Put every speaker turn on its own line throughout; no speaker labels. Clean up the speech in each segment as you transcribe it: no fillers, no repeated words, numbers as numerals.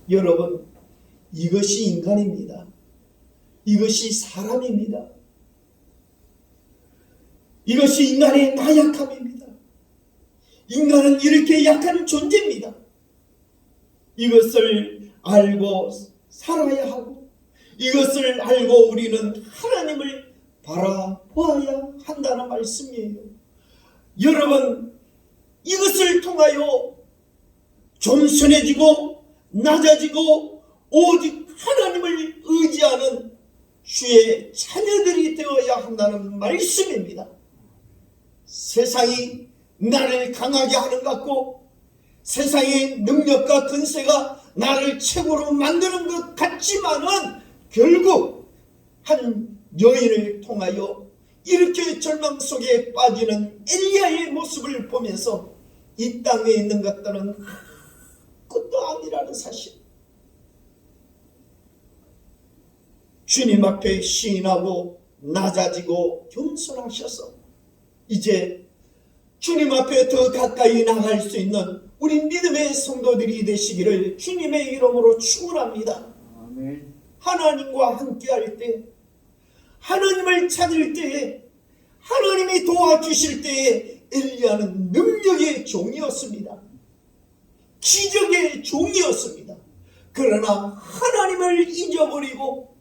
여러분, 이것이 인간입니다. 이것이 사람입니다. 이것이 인간의 나약함입니다. 인간은 이렇게 약한 존재입니다. 이것을 알고 살아야 하고, 이것을 알고 우리는 하나님을 바라보아야 한다는 말씀이에요. 여러분, 이것을 통하여 겸손해지고 낮아지고 오직 하나님을 의지하는 주의 자녀들이 되어야 한다는 말씀입니다. 세상이 나를 강하게 하는 것 같고, 세상의 능력과 근세가 나를 최고로 만드는 것 같지만은 결국 한 여인을 통하여 이렇게 절망 속에 빠지는 엘리야의 모습을 보면서 이 땅에 있는 것들은 아무것도 아니라는 사실, 주님 앞에 시인하고 낮아지고 겸손하셔서 이제 주님 앞에 더 가까이 나갈 수 있는 우리 믿음의 성도들이 되시기를 주님의 이름으로 축원합니다.
아멘.
하나님과 함께할 때, 하나님을 찾을 때에, 하나님이 도와주실 때에 엘리야는 능력의 종이었습니다. 기적의 종이었습니다. 그러나 하나님을 잊어버리고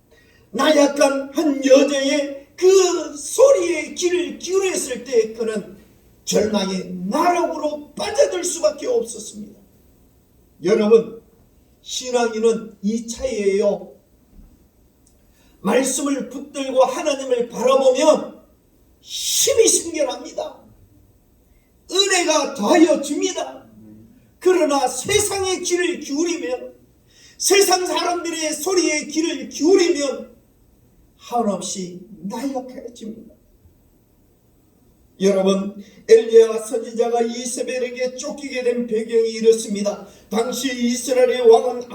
나약한 한 여자의 그 소리에 귀를 기울였을 때 그는 절망의 나락으로 빠져들 수밖에 없었습니다. 여러분, 신앙인은 이 차이예요. 말씀을 붙들고 하나님을 바라보면 힘이 생겨납니다. 은혜가 더하여집니다. 그러나 세상의 귀를 기울이면, 세상 사람들의 소리에 귀를 기울이면 한없이 나약해집니다. 여러분, 엘리야 선지자가 이세벨에게 쫓기게 된 배경이 이렇습니다. 당시 이스라엘의 왕은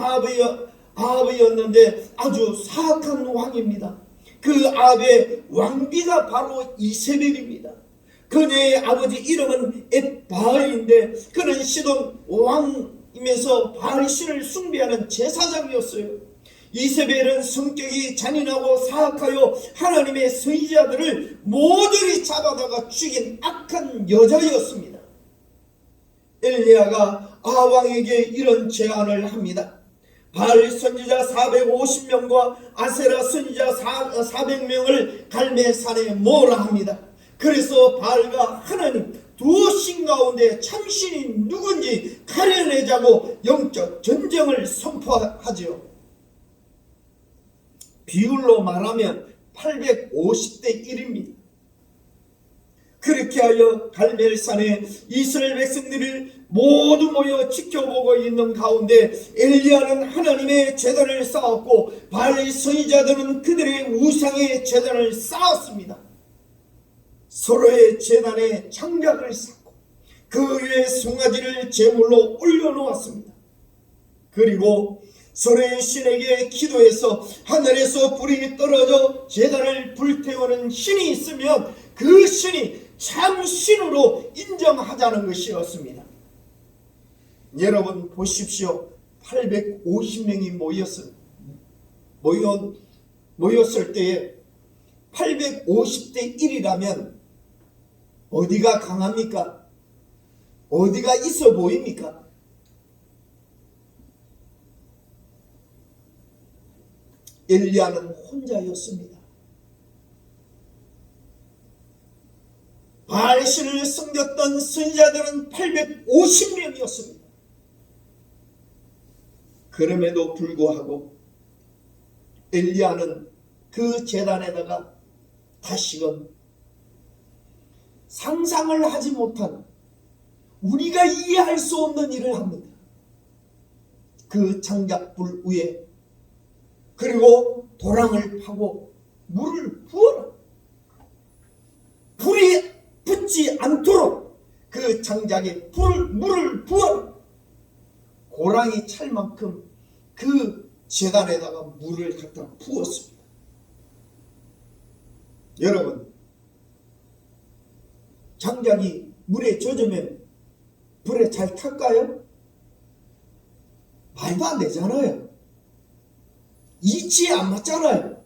아합이었는데 아주 사악한 왕입니다. 그 아합의 왕비가 바로 이세벨입니다. 그녀의 아버지 이름은 엣바알인데 그는 시돈 왕이면서 바알신을 숭배하는 제사장이었어요. 이세벨은 성격이 잔인하고 사악하여 하나님의 선지자들을 모조리 잡아다가 죽인 악한 여자였습니다. 엘리야가 아왕에게 이런 제안을 합니다. 바알 선지자 450명과 아세라 선지자 400명을 갈멜산에 모으라 합니다. 그래서 바알과 하나님 두 신 가운데 참신이 누군지 가려내자고 영적 전쟁을 선포하지요. 비율로 말하면 850대 1입니다. 그렇게 하여 갈멜산에 이스라엘 백성들이 모두 모여 지켜보고 있는 가운데 엘리야는 하나님의 제단을 쌓았고 바알 선지자들은 그들의 우상의 제단을 쌓았습니다. 서로의 제단에 장작을 쌓고 그 위에 송아지를 제물로 올려놓았습니다. 그리고 서로의 신에게 기도해서 하늘에서 불이 떨어져 제단을 불태우는 신이 있으면 그 신이 참 신으로 인정하자는 것이었습니다. 여러분 보십시오. 850명이 모였을 때에 850대 1이라면 어디가 강합니까? 어디가 있어 보입니까? 엘리야는 혼자였습니다. 바알신을 섬겼던 선지자들은 850명이었습니다. 그럼에도 불구하고 엘리야는 그 제단에다가 다시금 상상을 하지 못한, 우리가 이해할 수 없는 일을 합니다. 그 장작불 위에 그리고 도랑을 파고 물을 부어라. 불이 붙지 않도록 그 장작에 물을 부어라. 고랑이 찰 만큼 그 제단에다가 물을 갖다 부었습니다. 여러분, 장작이 물에 젖으면 불에 잘 탈까요? 말도 안 되잖아요. 이치에 안 맞잖아요.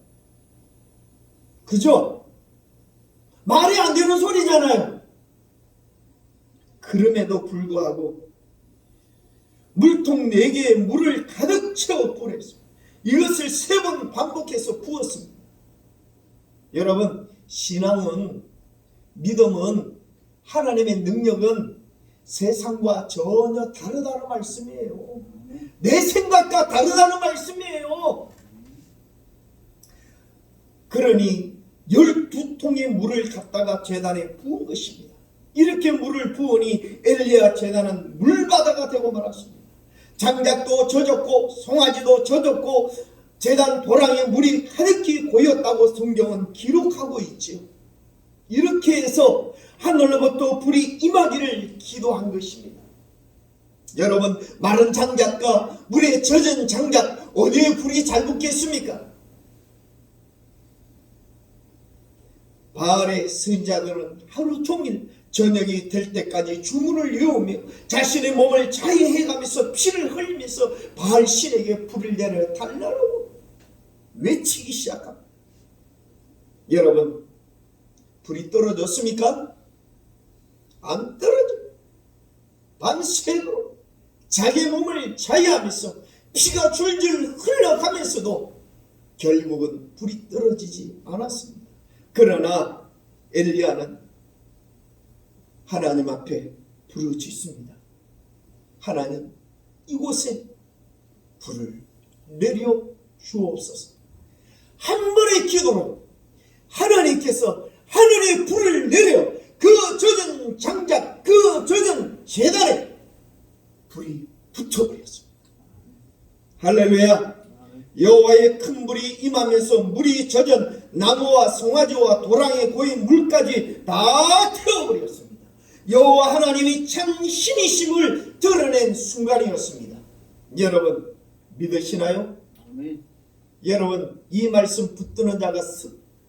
그죠? 말이 안 되는 소리잖아요. 그럼에도 불구하고 물통 4개에 물을 가득 채워 뿌렸습니다. 이것을 3번 반복해서 부었습니다. 여러분, 신앙은, 믿음은, 하나님의 능력은 세상과 전혀 다르다는 말씀이에요. 내 생각과 다르다는 말씀이에요. 그러니 12통의 물을 갖다가 제단에 부은 것입니다. 이렇게 물을 부으니 엘리야 제단은 물바다가 되고 말았습니다. 장작도 젖었고 송아지도 젖었고 제단 도랑에 물이 가득히 고였다고 성경은 기록하고 있지요. 이렇게 해서 하늘로부터 불이 임하기를 기도한 것입니다. 여러분, 마른 장작과 물에 젖은 장작 어디에 불이 잘 붙겠습니까? 바알의 선지자들은 하루 종일 저녁이 될 때까지 주문을 외우며 자신의 몸을 자해해가면서 피를 흘리면서 바알 신에게 불을 내려 달라고 외치기 시작합니다. 여러분, 불이 떨어졌습니까? 안 떨어져요. 밤새도록 자기 몸을 자해하면서 피가 줄줄 흘러가면서도 결국은 불이 떨어지지 않았습니다. 그러나 엘리야는 하나님 앞에 부르짖습니다. 하나님, 이곳에 불을 내려 주옵소서. 한 번의 기도로 하나님께서 하늘의 불을 내려 그 젖은 장작, 그 젖은 제단에 불이 붙어버렸습니다. 할렐루야. 여호와의 큰 불이 임하면서 물이 젖은 나무와 송아지와 도랑에 고인 물까지 다 태워버렸습니다. 여호와 하나님이 참 신이심을 드러낸 순간이었습니다. 여러분, 믿으시나요? 아멘. 여러분, 이 말씀 붙드는 자가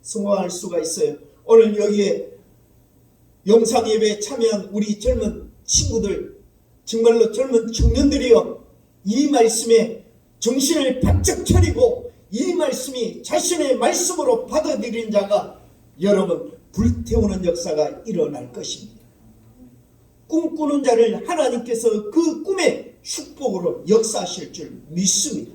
성공할 수가 있어요. 오늘 여기에 영상 예배에 참여한 우리 젊은 친구들, 정말로 젊은 청년들이요, 이 말씀에 정신을 바짝 차리고 이 말씀이 자신의 말씀으로 받아들인 자가 여러분 불태우는 역사가 일어날 것입니다. 꿈꾸는 자를 하나님께서 그 꿈의 축복으로 역사하실 줄 믿습니다.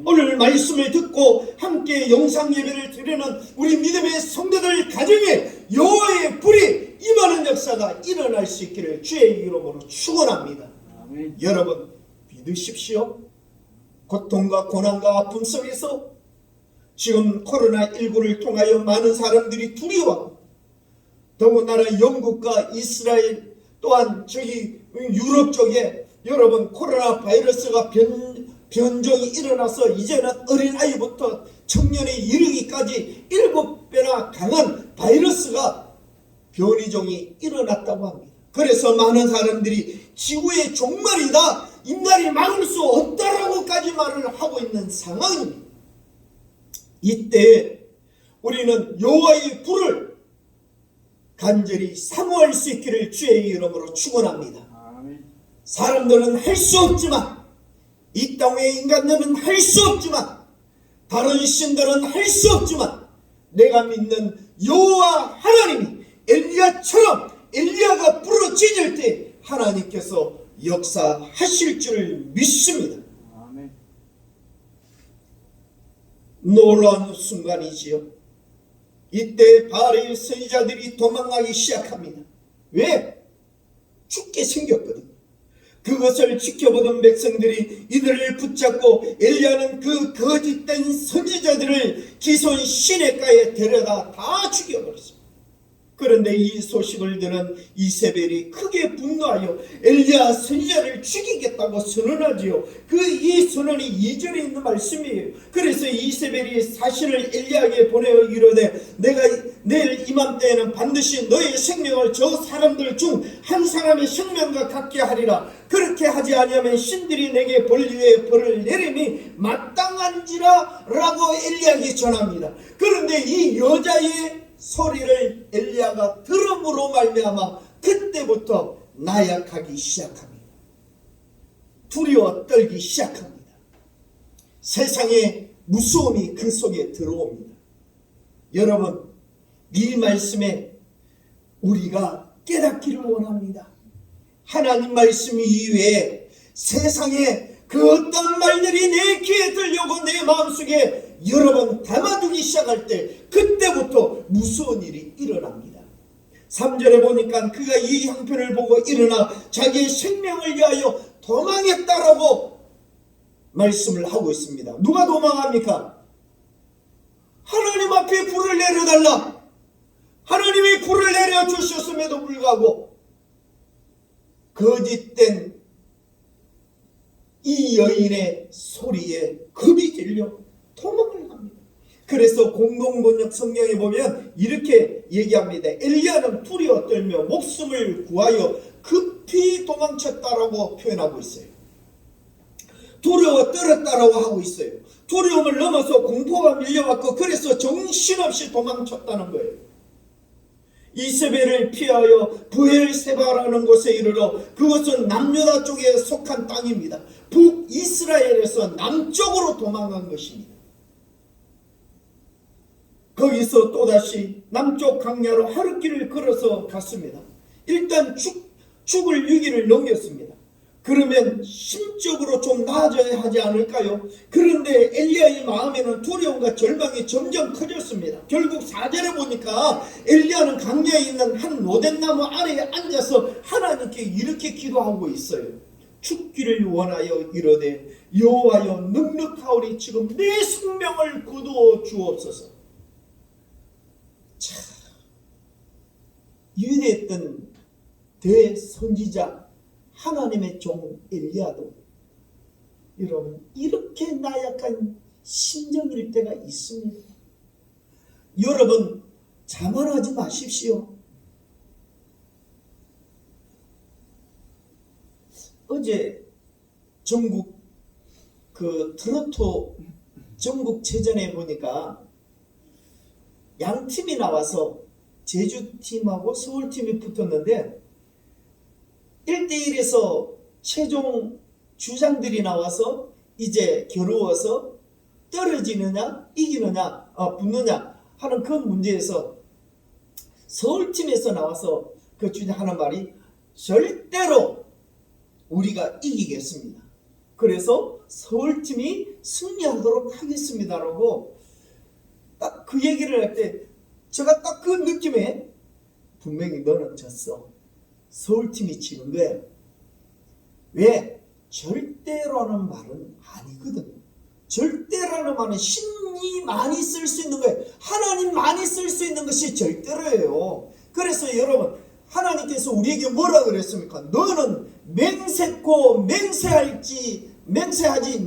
오늘 말씀을 듣고 함께 영상 예배를 드리는 우리 믿음의 성도들 가정에 여호와의 불이 임하는 역사가 일어날 수 있기를 주의 이름으로 축원합니다. 여러분, 믿으십시오. 고통과 고난과 아픔 속에서 지금 코로나19를 통하여 많은 사람들이 두려워하고, 더군다나 영국과 이스라엘 또한 저기 유럽 쪽에 여러분 코로나 바이러스가 변종이 일어나서 이제는 어린아이부터 청년에 이르기까지 7배나 강한 바이러스가 변이종이 일어났다고 합니다. 그래서 많은 사람들이 지구의 종말이다, 인간이 막을 수 없다라고까지 말을 하고 있는 상황입니다. 이때 우리는 여호와의 불을 간절히 사모할 수 있기를 주의 이름으로 축원합니다. 사람들은 할 수 없지만, 이 땅의 인간들은 할 수 없지만, 다른 신들은 할 수 없지만, 내가 믿는 여호와 하나님이 엘리야처럼 엘리야가 부르짖을 때 하나님께서 역사하실 줄 믿습니다. 아멘. 놀라운 순간이지요. 이때 바알의 선지자들이 도망가기 시작합니다. 왜? 죽게 생겼거든요. 그것을 지켜보던 백성들이 이들을 붙잡고 엘리야는 그 거짓된 선지자들을 기손 시내가에 데려다 다 죽여버렸습니다. 그런데 이 소식을 들은 이세벨이 크게 분노하여 엘리야 선지자를 죽이겠다고 선언하지요. 이 선언이 2절에 있는 말씀이에요. 그래서 이세벨이 사신을 엘리야에게 보내어 이르되 내가 내일 이맘때에는 반드시 너의 생명을 저 사람들 중 한 사람의 생명과 같게 하리라. 그렇게 하지 아니하면 신들이 내게 벌 위에 벌을 내림이 마땅한지라 라고 엘리야에게 전합니다. 그런데 이 여자의 소리를 엘리야가 들음으로 말미암아 그때부터 나약하기 시작합니다. 두려워 떨기 시작합니다. 세상의 무서움이 그 속에 들어옵니다. 여러분, 이 말씀에 우리가 깨닫기를 원합니다. 하나님 말씀 이외에 세상에 그 어떤 말들이 내 귀에 들려오고 내 마음속에 여러 번 담아두기 시작할 때 그때부터 무서운 일이 일어납니다. 3절에 보니까 그가 이 형편을 보고 일어나 자기의 생명을 위하여 도망했다라고 말씀을 하고 있습니다. 누가 도망합니까? 하나님 앞에 불을 내려달라. 하나님이 불을 내려주셨음에도 불구하고 거짓된 이 여인의 소리에 겁이 질려 도망을 합니다. 그래서 공동번역 성경에 보면 이렇게 얘기합니다. 엘리야는 두려워 떨며 목숨을 구하여 급히 도망쳤다라고 표현하고 있어요. 두려워 떨었다라고 하고 있어요. 두려움을 넘어서 공포가 밀려왔고 그래서 정신없이 도망쳤다는 거예요. 이세벨을 피하여 부엘세바라는 곳에 이르러 그것은 남유다 쪽에 속한 땅입니다. 북이스라엘에서 남쪽으로 도망간 것입니다. 거기서 또다시 남쪽 강야로 하룻길을 걸어서 갔습니다. 일단 죽을 위기를 넘겼습니다. 그러면 심적으로 좀 나아져야 하지 않을까요? 그런데 엘리야의 마음에는 두려움과 절망이 점점 커졌습니다. 결국 4절에 보니까 엘리야는 강야에 있는 한 로뎀나무 아래에 앉아서 하나님께 이렇게 기도하고 있어요. 죽기를 원하여 이르되 여호와여 능력하오니 지금 내 생명을 거두어 주옵소서. 참 위대했던 대선지자 하나님의 종 엘리야도 여러분 이렇게 나약한 심정일 때가 있습니다. 여러분 자만하지 마십시오. 어제 전국 트로트 전국체전에 보니까 양 팀이 나와서 제주팀하고 서울팀이 붙었는데 1대1에서 최종 주장들이 나와서 이제 겨루어서 떨어지느냐 이기느냐 붙느냐 하는 그 문제에서 서울팀에서 나와서 그 주장하는 말이 절대로 우리가 이기겠습니다. 그래서 서울팀이 승리하도록 하겠습니다라고 딱 그 얘기를 할 때 제가 딱 그 느낌에 분명히 너는 졌어. 서울팀이 지는 거예요. 왜? 절대라는 말은 아니거든요. 절대라는 말은 신이 많이 쓸 수 있는 거예요. 하나님 많이 쓸 수 있는 것이 절대로예요. 그래서 여러분 하나님께서 우리에게 뭐라 그랬습니까? 너는 맹세코 맹세하지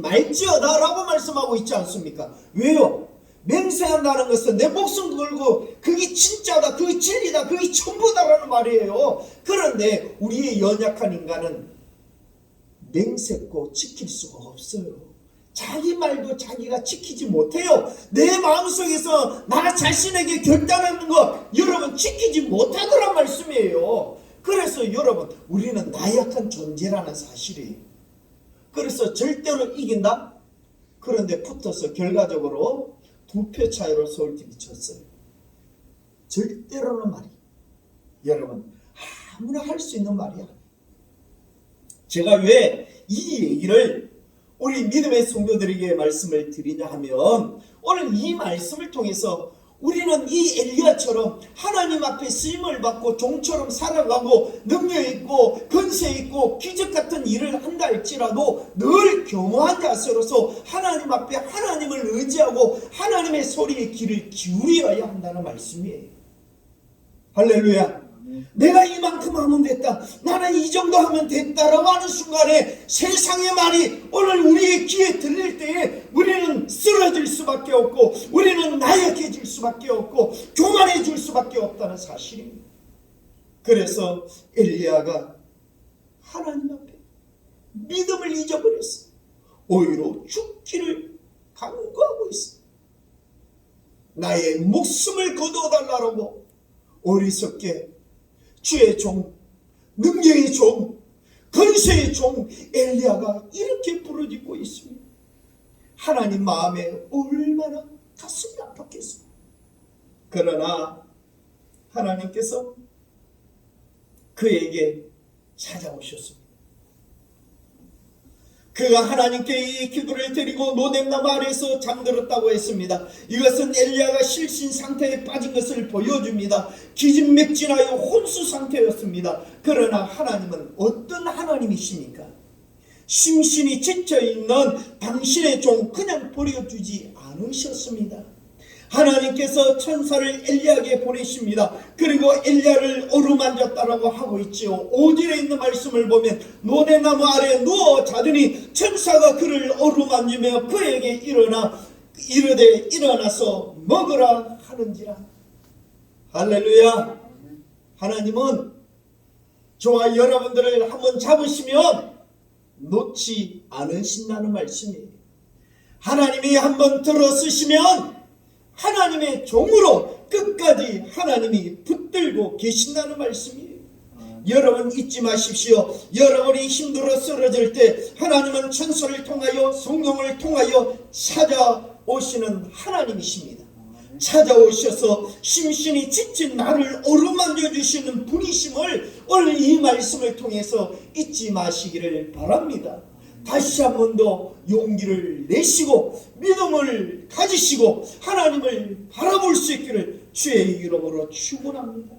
말지어다 라고 말씀하고 있지 않습니까? 왜요? 맹세한다는 것은 내 목숨 걸고 그게 진짜다, 그게 진리다, 그게 전부다라는 말이에요. 그런데 우리의 연약한 인간은 맹세코 지킬 수가 없어요. 자기 말도 자기가 지키지 못해요. 내 마음속에서 나 자신에게 결단하는 거 여러분 지키지 못하더란 말씀이에요. 그래서 여러분 우리는 나약한 존재라는 사실이에요. 그래서 절대로 이긴다? 그런데 붙어서 결과적으로 2표 차이로 서울팀이 쳤어요. 절대로는 말이 여러분 아무나 할 수 있는 말이 아니에요. 제가 왜 이 얘기를 우리 믿음의 성도들에게 말씀을 드리냐 하면 오늘 이 말씀을 통해서 우리는 이 엘리야처럼 하나님 앞에 쓰임을 받고 종처럼 살아가고 능력 있고 권세 있고 기적 같은 일을 한다 할지라도 늘 겸허한 자세로서 하나님 앞에 하나님을 의지하고 하나님의 소리에 귀를 기울여야 한다는 말씀이에요. 할렐루야. 내가 이만큼 하면 됐다, 나는 이 정도 하면 됐다라고 하는 순간에 세상의 말이 오늘 우리의 귀에 들릴 때에 우리는 쓰러질 수밖에 없고 우리는 나약해질 수밖에 없고 교만해질 수밖에 없다는 사실입니다. 그래서 엘리야가 하나님 앞에 믿음을 잊어버렸어요. 오히려 죽기를 간구하고 있어요. 나의 목숨을 거두어달라고 어리석게 주의 종, 능력의 종, 권세의 종 엘리야가 이렇게 부르짖고 있습니다. 하나님 마음에 얼마나 가슴이 아팠겠어요. 그러나 하나님께서 그에게 찾아오셨습니다. 그가 하나님께 이 기도를 드리고 노뎀나무 아래에서 잠들었다고 했습니다. 이것은 엘리야가 실신 상태에 빠진 것을 보여줍니다. 기진맥진하여 혼수 상태였습니다. 그러나 하나님은 어떤 하나님이십니까? 심신이 지쳐있는 당신의 종 그냥 버려두지 않으셨습니다. 하나님께서 천사를 엘리야에게 보내십니다. 그리고 엘리야를 어루만졌다라고 하고 있지요. 5절에 있는 말씀을 보면 노뎀나무 아래에 누워 자더니 천사가 그를 어루만지며 그에게 이르되 일어나서 먹으라 하는지라. 할렐루야. 하나님은 저와 여러분들을 한번 잡으시면 놓지 않으신다는 말씀이에요. 하나님이 한번 들어쓰시면 하나님의 종으로 끝까지 하나님이 붙들고 계신다는 말씀이에요. 여러분 잊지 마십시오. 여러분이 힘들어 쓰러질 때 하나님은 천사를 통하여 성령을 통하여 찾아오시는 하나님이십니다. 찾아오셔서 심신이 지친 나를 어루만져 주시는 분이심을 오늘 이 말씀을 통해서 잊지 마시기를 바랍니다. 다시 한 번 더 용기를 내시고 믿음을 가지시고 하나님을 바라볼 수 있기를 주의 이름으로 축원합니다.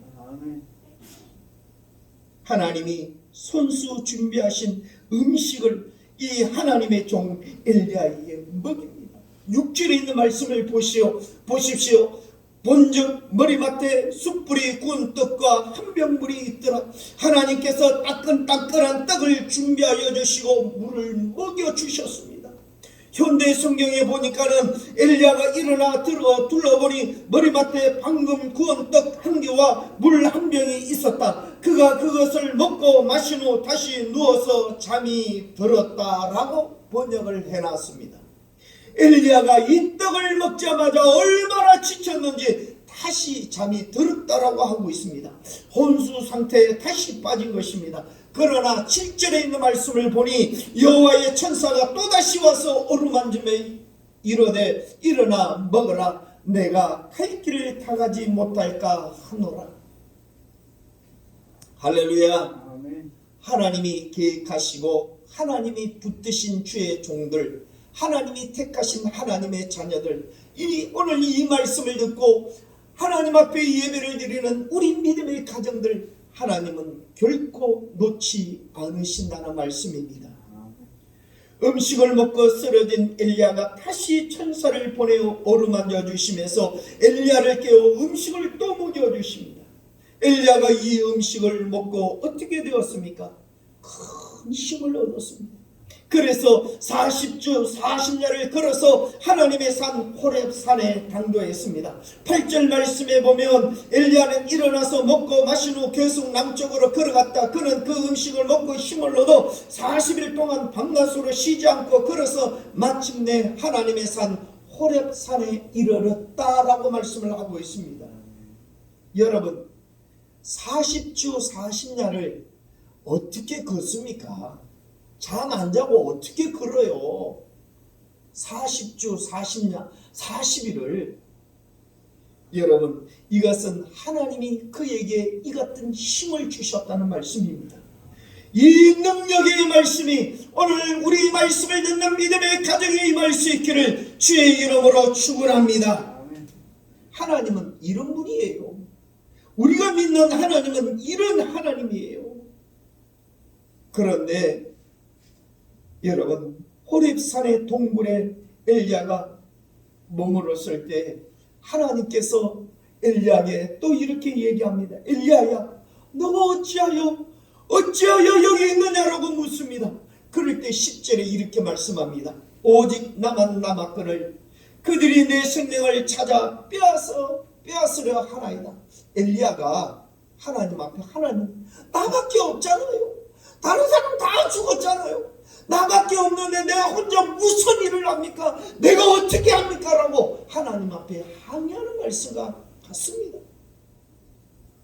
하나님이 손수 준비하신 음식을 이 하나님의 종 엘리야에게 먹입니다. 6절에 있는 말씀을 보십시오. 본즉 머리맡에 숯불이 구운 떡과 한 병물이 있더라. 하나님께서 따끈따끈한 떡을 준비하여 주시고 물을 먹여 주셨습니다. 현대 성경에 보니까는 엘리야가 일어나 둘러보니 머리맡에 방금 구운 떡 한 개와 물 한 병이 있었다. 그가 그것을 먹고 마신 후 다시 누워서 잠이 들었다라고 번역을 해놨습니다. 엘리야가 이 떡을 먹자마자 얼마나 지쳤는지 다시 잠이 들었다라고 하고 있습니다. 혼수 상태에 다시 빠진 것입니다. 그러나 7절에 있는 말씀을 보니 여호와의 천사가 또다시 와서 어루만지며 이르되 일어나 먹으라. 내가 갈 길을 다가지 못할까 하노라. 할렐루야. 하나님이 계획하시고 하나님이 붙드신 주의 종들, 하나님이 택하신 하나님의 자녀들, 오늘 이 말씀을 듣고 하나님 앞에 예배를 드리는 우리 믿음의 가정들, 하나님은 결코 놓지 않으신다는 말씀입니다. 음식을 먹고 쓰러진 엘리야가 다시 천사를 보내어 어루만져 주시면서 엘리야를 깨워 음식을 또 먹여 주십니다. 엘리야가 이 음식을 먹고 어떻게 되었습니까? 큰 힘을 얻었습니다. 그래서 40주 40야를 걸어서 하나님의 산 호렙산에 당도했습니다. 8절 말씀에 보면 엘리야는 일어나서 먹고 마신 후 계속 남쪽으로 걸어갔다. 그는 그 음식을 먹고 힘을 얻어 40일 동안 밤낮으로 쉬지 않고 걸어서 마침내 하나님의 산 호렙산에 이르렀다라고 말씀을 하고 있습니다. 여러분 40주 40야를 어떻게 걷습니까? 잠 안 자고 어떻게 걸어요? 40주 40야 40일을. 여러분 이것은 하나님이 그에게 이 같은 힘을 주셨다는 말씀입니다. 이 능력의 말씀이 오늘 우리 말씀을 듣는 믿음의 가정에 임할 수 있기를 주의 이름으로 축원합니다. 하나님은 이런 분이에요. 우리가 믿는 하나님은 이런 하나님이에요. 그런데 여러분 호렙산의 동굴에 엘리야가 머물렀을 때 하나님께서 엘리야에게 또 이렇게 얘기합니다. 엘리야야 너가 어찌하여 여기 있느냐라고 묻습니다. 그럴 때 10절에 이렇게 말씀합니다. 오직 나만 남았거늘 그들이 내 생명을 찾아 빼앗으려 하나이다. 엘리야가 하나님 앞에 하나님 나밖에 없잖아요. 다른 사람 다 죽었잖아요. 나밖에 없는데 내가 혼자 무슨 일을 합니까? 내가 어떻게 합니까? 라고 하나님 앞에 항의하는 말씀과 같습니다.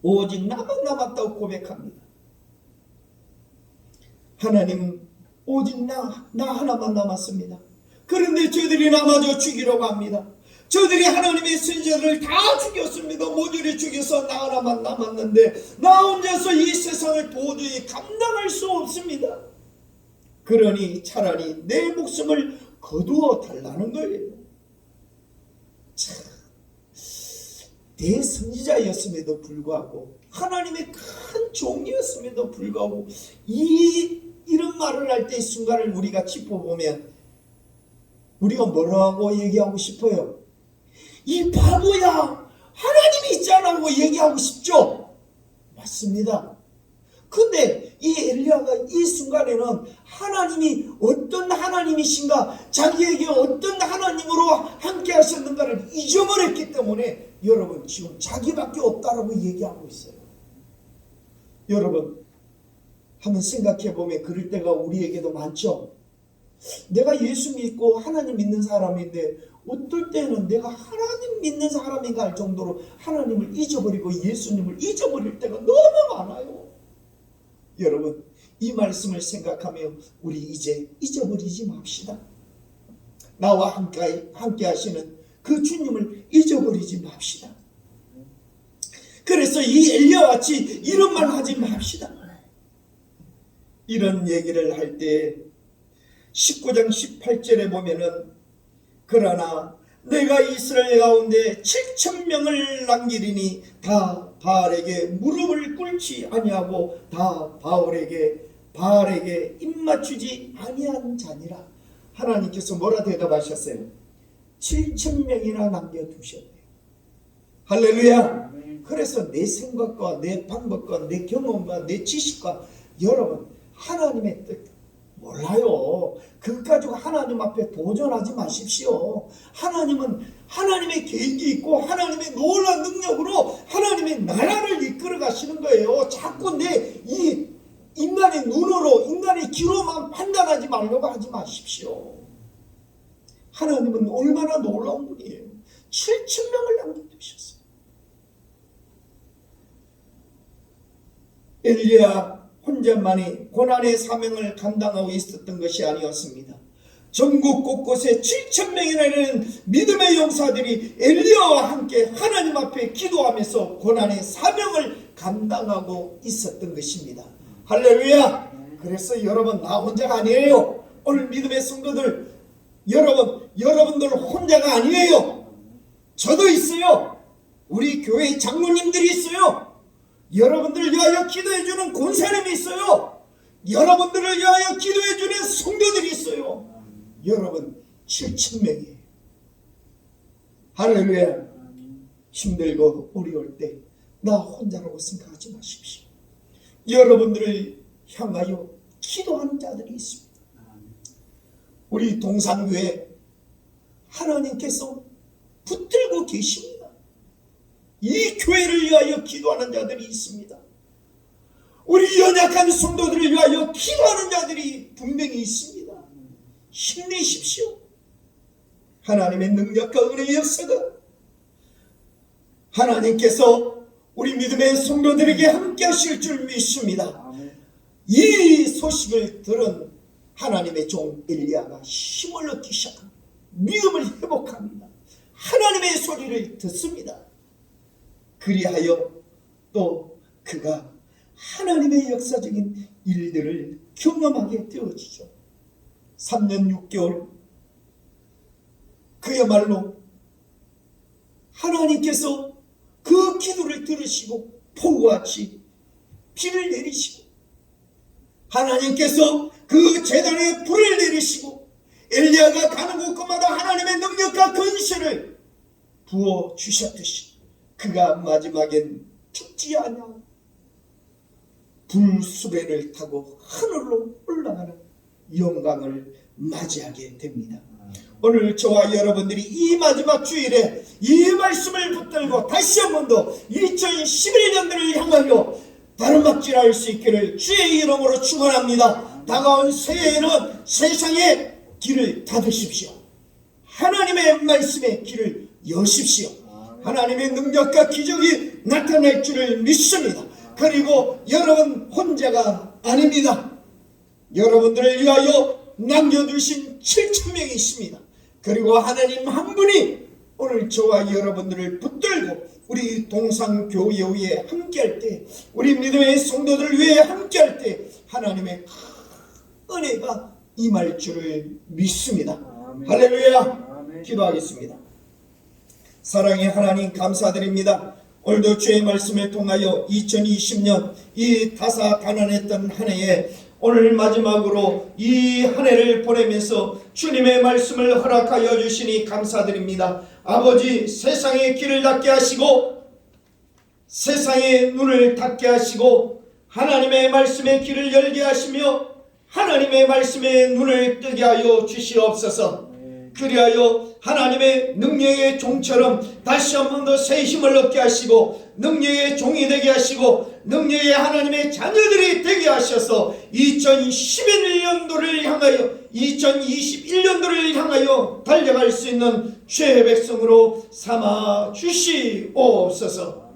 오직 나만 남았다고 고백합니다. 하나님 오직 나 하나만 남았습니다. 그런데 저들이 남아져 죽이려고 합니다. 저들이 하나님의 선지자들을 다 죽였습니다. 모조리 죽여서 나 하나만 남았는데 나 혼자서 이 세상을 도저히 감당할 수 없습니다. 그러니 차라리 내 목숨을 거두어 달라는 거예요. 참, 대선지자였음에도 불구하고 하나님의 큰 종이었음에도 불구하고 이런 말을 할 때 순간을 우리가 짚어보면 우리가 뭐라고 얘기하고 싶어요? 이 바보야, 하나님이 있잖아 하고 얘기하고 싶죠? 맞습니다. 근데 이 엘리야가 이 순간에는 하나님이 어떤 하나님이신가, 자기에게 어떤 하나님으로 함께 하셨는가를 잊어버렸기 때문에 여러분 지금 자기밖에 없다라고 얘기하고 있어요. 여러분 한번 생각해 보면 그럴 때가 우리에게도 많죠. 내가 예수 믿고 하나님 믿는 사람인데 어떨 때는 내가 하나님 믿는 사람인가 할 정도로 하나님을 잊어버리고 예수님을 잊어버릴 때가 너무 많아요. 여러분 이 말씀을 생각하며 우리 이제 잊어버리지 맙시다. 나와 함께 하시는 그 주님을 잊어버리지 맙시다. 그래서 이 엘리야와 같이 이런 말 하지 맙시다. 이런 얘기를 할 때 19장 18절에 보면은 그러나 내가 이스라엘 가운데 7,000명을 남기리니 다 바알에게 무릎을 꿇지 아니하고 다 바알에게 입맞추지 아니한 자니라. 하나님께서 뭐라 대답하셨어요? 7,000명이나 남겨두셨대요. 할렐루야. 그래서 내 생각과 내 방법과 내 경험과 내 지식과 여러분 하나님의 뜻 몰라요. 그것 가지고 하나님 앞에 도전하지 마십시오. 하나님은 하나님의 계획이 있고 하나님의 놀라운 능력으로 하나님의 나라를 이끌어 가시는 거예요. 자꾸 내 이 인간의 눈으로 인간의 귀로만 판단하지 말려고 하지 마십시오. 하나님은 얼마나 놀라운 분이에요. 7,000명을 남겨두셨어요. 엘리야 혼자만이 고난의 사명을 감당하고 있었던 것이 아니었습니다. 전국 곳곳에 7,000명이나 되는 믿음의 용사들이 엘리야와 함께 하나님 앞에 기도하면서 고난의 사명을 감당하고 있었던 것입니다. 할렐루야. 그래서 여러분 나 혼자가 아니에요. 오늘 믿음의 성도들 여러분들 혼자가 아니에요. 저도 있어요. 우리 교회 장로님들이 있어요. 여러분들을 위하여 기도해주는 권사님이 있어요. 여러분들을 위하여 기도해주는 성도들이 있어요. 여러분 7,000명이에요. 할렐루야. 힘들고 어려울 때 나 혼자라고 생각하지 마십시오. 여러분들을 향하여 기도하는 자들이 있습니다. 우리 동산교회 하나님께서 붙들고 계십니다. 이 교회를 위하여 기도하는 자들이 있습니다. 우리 연약한 성도들을 위하여 기도하는 자들이 분명히 있습니다. 힘내십시오. 하나님의 능력과 은혜의 역사가 하나님께서 우리 믿음의 성도들에게 함께 하실 줄 믿습니다. 이 소식을 들은 하나님의 종 엘리야가 힘을 얻기 시작합니다. 믿음을 회복합니다. 하나님의 소리를 듣습니다. 그리하여 또 그가 하나님의 역사적인 일들을 경험하게 되어지죠. 3년 6개월 그야말로 하나님께서 그 기도를 들으시고 폭우와 같이 비를 내리시고 하나님께서 그 제단에 불을 내리시고 엘리야가 가는 곳곳마다 하나님의 능력과 근세를 부어주셨듯이 그가 마지막엔 죽지 않아 불수레를 타고 하늘로 올라가는 영광을 맞이하게 됩니다. 오늘 저와 여러분들이 이 마지막 주일에 이 말씀을 붙들고 다시 한 번 더 2011년도를 향하여 다름막질할 수 있기를 주의 이름으로 축원합니다. 다가온 새해에는 세상의 길을 닫으십시오. 하나님의 말씀의 길을 여십시오. 하나님의 능력과 기적이 나타날 줄을 믿습니다. 그리고 여러분 혼자가 아닙니다. 여러분들을 위하여 남겨두신 7,000명이 있습니다. 그리고 하나님 한 분이 오늘 저와 여러분들을 붙들고 우리 동산교회에 함께할 때, 우리 믿음의 성도들 위해 함께할 때 하나님의 은혜가 임할 줄을 믿습니다. 아멘. 할렐루야. 아멘. 기도하겠습니다. 사랑의 하나님, 감사드립니다. 오늘도 주의 말씀을 통하여 2020년 이 다사다난했던 한 해에 오늘 마지막으로 이 한 해를 보내면서 주님의 말씀을 허락하여 주시니 감사드립니다. 아버지, 세상의 길을 닫게 하시고 세상의 눈을 닫게 하시고 하나님의 말씀의 길을 열게 하시며 하나님의 말씀의 눈을 뜨게 하여 주시옵소서. 그리하여 하나님의 능력의 종처럼 다시 한 번 더 새 힘을 얻게 하시고 능력의 종이 되게 하시고 능력의 하나님의 자녀들이 되게 하셔서 2011년도를 향하여 2021년도를 향하여 달려갈 수 있는 주의 백성으로 삼아 주시옵소서.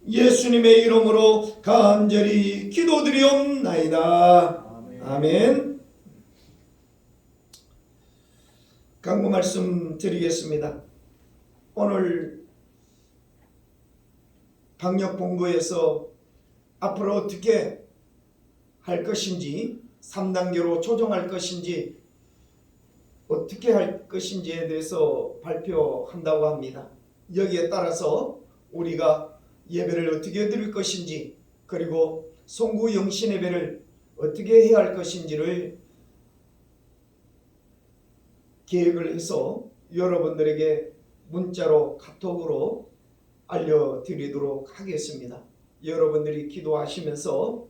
예수님의 이름으로 간절히 기도드리옵나이다. 아멘. 강구 말씀 드리겠습니다. 오늘 방역본부에서 앞으로 어떻게 할 것인지 3단계로 조정할 것인지 어떻게 할 것인지에 대해서 발표한다고 합니다. 여기에 따라서 우리가 예배를 어떻게 드릴 것인지 그리고 송구 영신 예배를 어떻게 해야 할 것인지를 계획을 해서 여러분들에게 문자로 카톡으로 알려드리도록 하겠습니다. 여러분들이 기도하시면서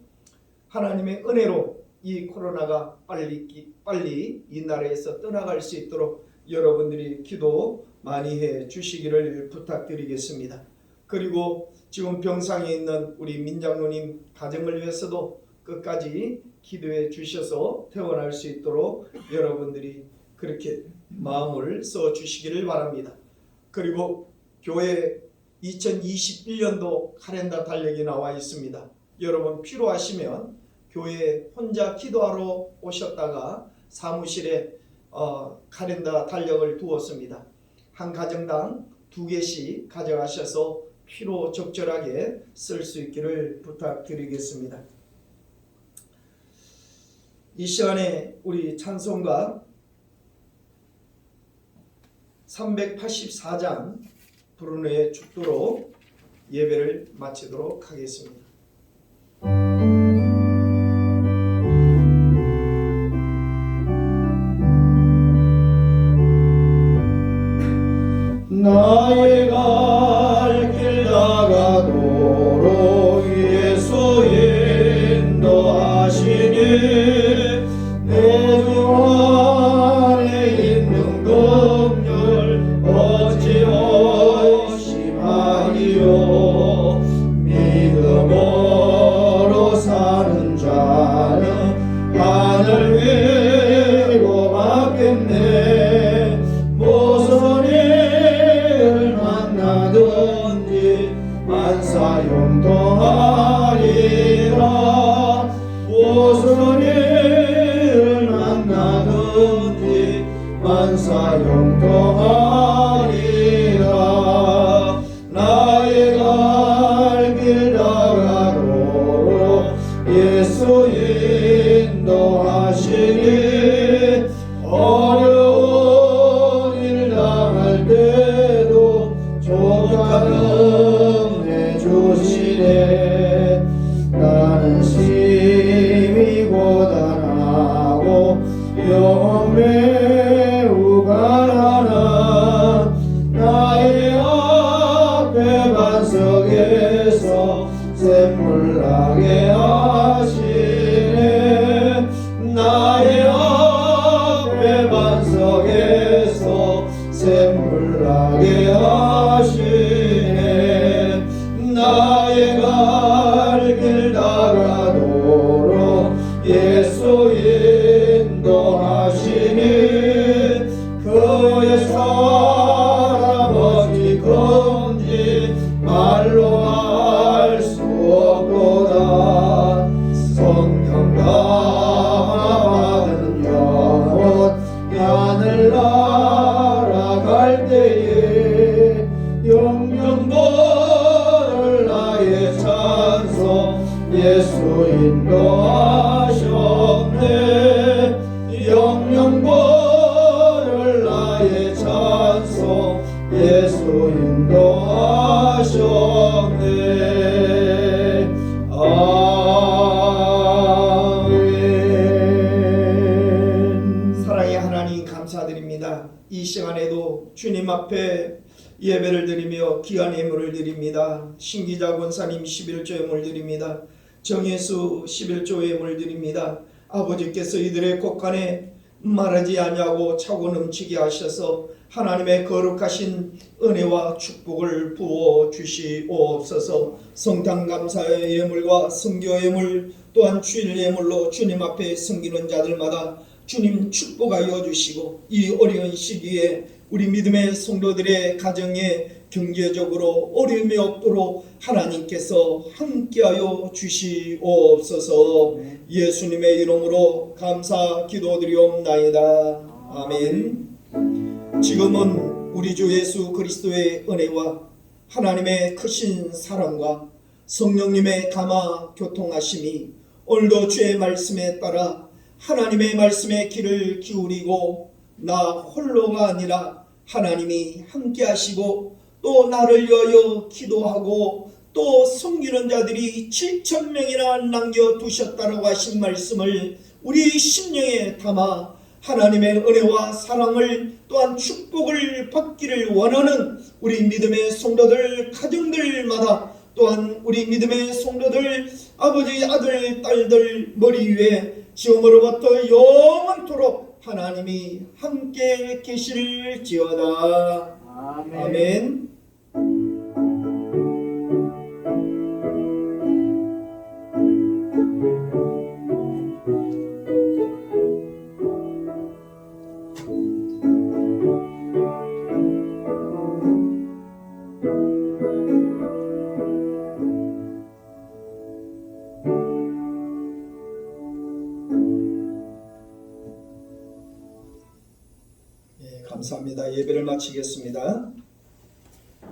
하나님의 은혜로 이 코로나가 빨리 이 나라에서 떠나갈 수 있도록 여러분들이 기도 많이 해 주시기를 부탁드리겠습니다. 그리고 지금 병상에 있는 우리 민장로님 가정을 위해서도 끝까지 기도해 주셔서 퇴원할 수 있도록 여러분들이 그렇게 마음을 써 주시기를 바랍니다. 그리고 교회 2021년도 카렌더 달력이 나와 있습니다. 여러분 필요하시면 교회 혼자 기도하러 오셨다가 사무실에 카렌더 달력을 두었습니다. 한 가정당 2개씩 가져가셔서 필요 적절하게 쓸 수 있기를 부탁드리겠습니다. 이 시간에 우리 찬송가 384장 부르는 의 축도로 예배를 마치도록 하겠습니다. 나의 갈 길 나가도록 예수 인도하시니 내 주 안에 있는 긍휼 어찌 의심하리요. 믿음으로 사는 자는 하늘 위로 받겠네. 무슨 일 만나든지 만사 형통하리라. 무슨 일 만나든지 만사 형통하리라. 나의 갈 길 나가도록 예수 인도하시니 어려운 일 당할 때도 조금 해주시네. 나는 심히 고단하고 영혼 매우 가난한 나의 앞에 반석에서 샘물 나게 하시네. 나의 앞에 반석에서 샘물 나게 하시네. 나의 갈 길 나가도록 예수 인도하시니 그의 사랑 어찌 큰지 말로 알 수 없도다. 성령 감화 받은 영 때에 영영보를 나의 찬송 예수 인도하셨네. 영영보를 나의 찬송 예수 인도하셨네. 아멘. 사랑의 하나님 감사드립니다. 이 시간에도 주님 앞에 예배를 드리며 귀한 예물을 드립니다. 신기자 권사님 11조 예물 드립니다. 정예수 11조 예물 드립니다. 아버지께서 이들의 곳간에 마르지 아니하고 차고 넘치게 하셔서 하나님의 거룩하신 은혜와 축복을 부어 주시옵소서. 성탄 감사의 예물과 성교 예물 또한 주일 예물로 주님 앞에 섬기는 자들마다 주님 축복하여 주시고, 이 어려운 시기에 우리 믿음의 성도들의 가정에 경제적으로 어려움이 없도록 하나님께서 함께하여 주시옵소서. 예수님의 이름으로 감사 기도드리옵나이다. 아멘. 지금은 우리 주 예수 그리스도의 은혜와 하나님의 크신 사랑과 성령님의 감화 교통하심이 오늘도 주의 말씀에 따라 하나님의 말씀에 귀를 기울이고 나 홀로가 아니라 하나님이 함께 하시고 또 나를 위하여 기도하고 또 섬기는 자들이 7,000명이나 남겨두셨다라고 하신 말씀을 우리 심령에 담아 하나님의 은혜와 사랑을 또한 축복을 받기를 원하는 우리 믿음의 성도들 가정들마다, 또한 우리 믿음의 성도들 아버지 아들 딸들 머리 위에 지금으로부터 영원토록 하나님이 함께 계실지어다. 아멘. 아멘. 감사합니다. 예배를 마치겠습니다.